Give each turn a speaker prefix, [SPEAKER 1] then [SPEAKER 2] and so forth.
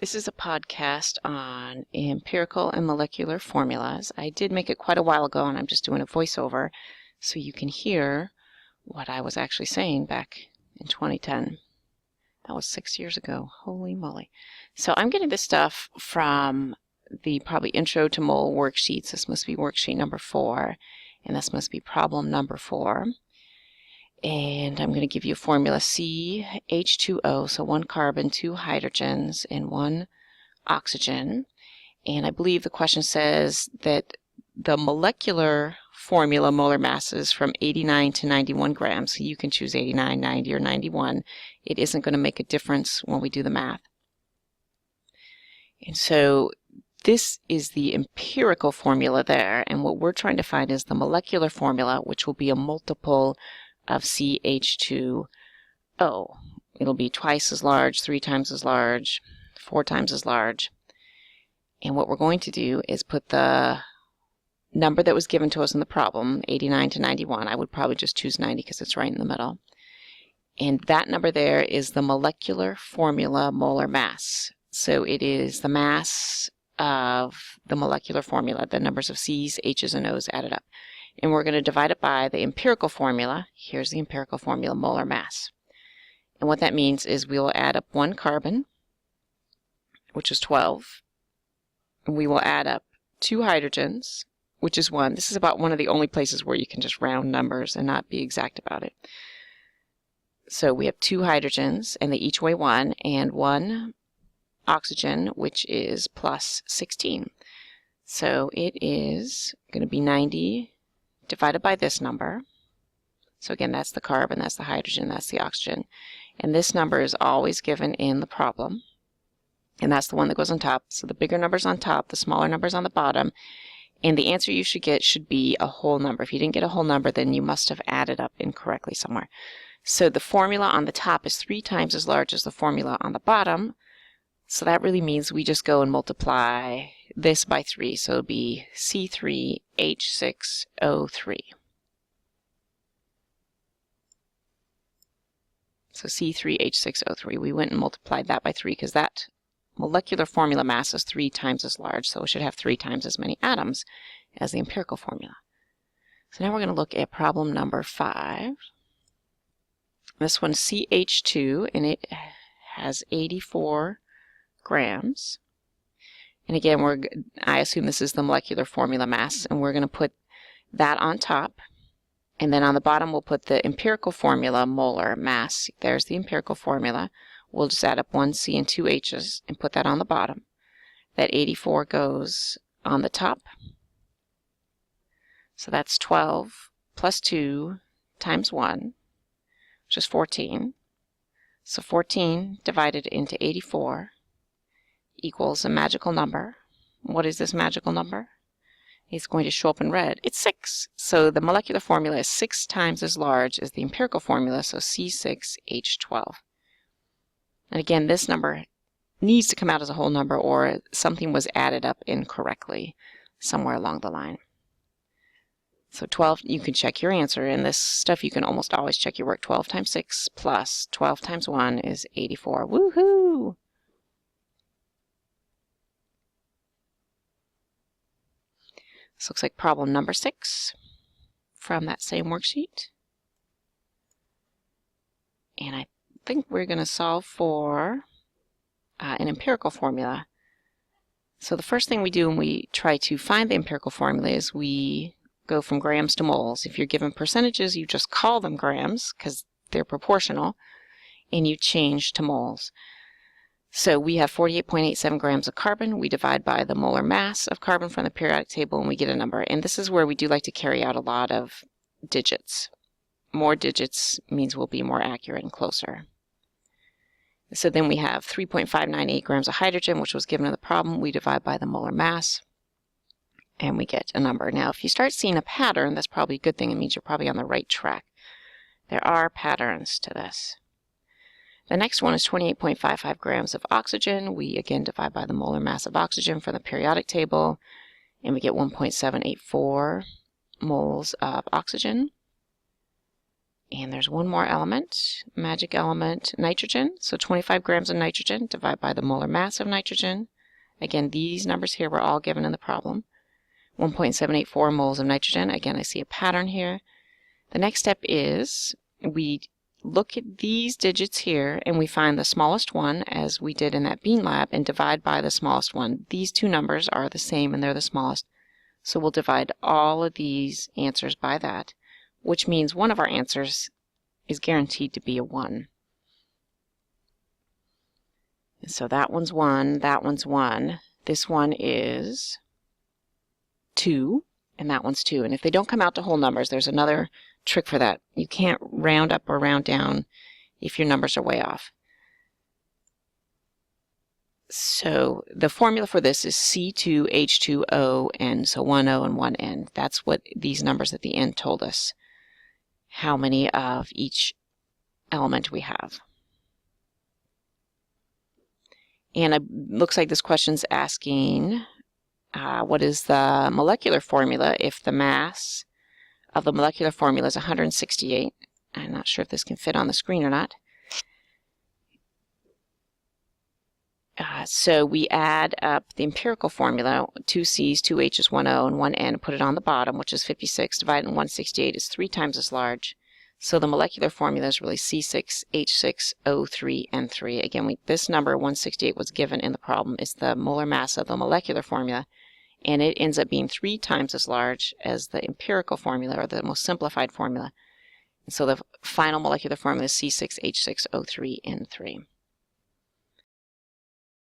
[SPEAKER 1] This is a podcast on empirical and molecular formulas. I did make it quite a while ago, and I'm just doing a voiceover so you can hear what I was actually saying back in 2010. That was 6 years ago. Holy moly. So I'm getting this stuff from the probably intro to mole worksheets. This must be worksheet number 4, and this must be problem number 4. And I'm going to give you a formula CH2O, so 1 carbon, 2 hydrogens, and 1 oxygen. And I believe the question says that the molecular formula molar mass is from 89 to 91 grams. So you can choose 89, 90, or 91. It isn't going to make a difference when we do the math. And so this is the empirical formula there. And what we're trying to find is the molecular formula, which will be a multiple of CH2O. It'll be twice as large, 3 times as large, 4 times as large. And what we're going to do is put the number that was given to us in the problem, 89 to 91. I would probably just choose 90 because it's right in the middle. And that number there is the molecular formula molar mass. So it is the mass of the molecular formula, the numbers of C's, H's, and O's added up. And we're going to divide it by the empirical formula. Here's the empirical formula, molar mass. And what that means is we will add up 1 carbon, which is 12. And we will add up 2 hydrogens, which is 1. This is about one of the only places where you can just round numbers and not be exact about it. So we have 2 hydrogens, and they each weigh 1, and 1 oxygen, which is plus 16. So it is going to be 90 divided by this number. So again, that's the carbon, that's the hydrogen, that's the oxygen. And this number is always given in the problem. And that's the one that goes on top. So the bigger number's on top, the smaller number's on the bottom. And the answer you should get should be a whole number. If you didn't get a whole number, then you must have added up incorrectly somewhere. So the formula on the top is 3 times as large as the formula on the bottom. So that really means we just go and multiply this by 3. So it'll be C3H6O3. So C3H6O3. We went and multiplied that by 3 because that molecular formula mass is 3 times as large. So it should have 3 times as many atoms as the empirical formula. So now we're going to look at problem number 5. This one's CH2, and it has 84 grams. And again, I assume this is the molecular formula mass, and we're going to put that on top. And then on the bottom, we'll put the empirical formula molar mass. There's the empirical formula. We'll just add up 1 C and 2 H's and put that on the bottom. That 84 goes on the top. So that's 12 plus 2 times 1, which is 14. So 14 divided into 84 equals a magical number. What is this magical number? It's going to show up in red. It's 6. So the molecular formula is 6 times as large as the empirical formula, so C6H12. And again, this number needs to come out as a whole number, or something was added up incorrectly somewhere along the line. So 12, you can check your answer. In this stuff, you can almost always check your work. 12 times 6 plus 12 times 1 is 84. Woohoo! This looks like problem number 6 from that same worksheet. And I think we're going to solve for an empirical formula. So the first thing we do when we try to find the empirical formula is we go from grams to moles. If you're given percentages, you just call them grams because they're proportional, and you change to moles. So we have 48.87 grams of carbon. We divide by the molar mass of carbon from the periodic table, and we get a number. And this is where we do like to carry out a lot of digits. More digits means we'll be more accurate and closer. So then we have 3.598 grams of hydrogen, which was given in the problem. We divide by the molar mass, and we get a number. Now, if you start seeing a pattern, that's probably a good thing. It means you're probably on the right track. There are patterns to this. The next one is 28.55 grams of oxygen. We again divide by the molar mass of oxygen from the periodic table, and we get 1.784 moles of oxygen. And there's one more element, magic element, nitrogen. So 25 grams of nitrogen divided by the molar mass of nitrogen. Again, these numbers here were all given in the problem. 1.784 moles of nitrogen. Again, I see a pattern here. The next step is we look at these digits here and we find the smallest one, as we did in that bean lab, and divide by the smallest one. These two numbers are the same and they're the smallest. So we'll divide all of these answers by that, which means one of our answers is guaranteed to be a 1. And so that one's 1, that one's 1. This one is 2, and that one's 2. And if they don't come out to whole numbers, there's another trick for that. You can't round up or round down if your numbers are way off. So the formula for this is C2H2O, so 1O and 1N. That's what these numbers at the end told us, how many of each element we have. And it looks like this question's asking what is the molecular formula if the mass of the molecular formula is 168. I'm not sure if this can fit on the screen or not. So we add up the empirical formula, 2 C's, 2 H's, 1 O, and 1 N, and put it on the bottom, which is 56, divided in 168 is 3 times as large. So the molecular formula is really C6, H6, O3, N3. Again, this number, 168, was given in the problem. It's the molar mass of the molecular formula, and it ends up being 3 times as large as the empirical formula, or the most simplified formula. And so the final molecular formula is C6, H6, O3, N3.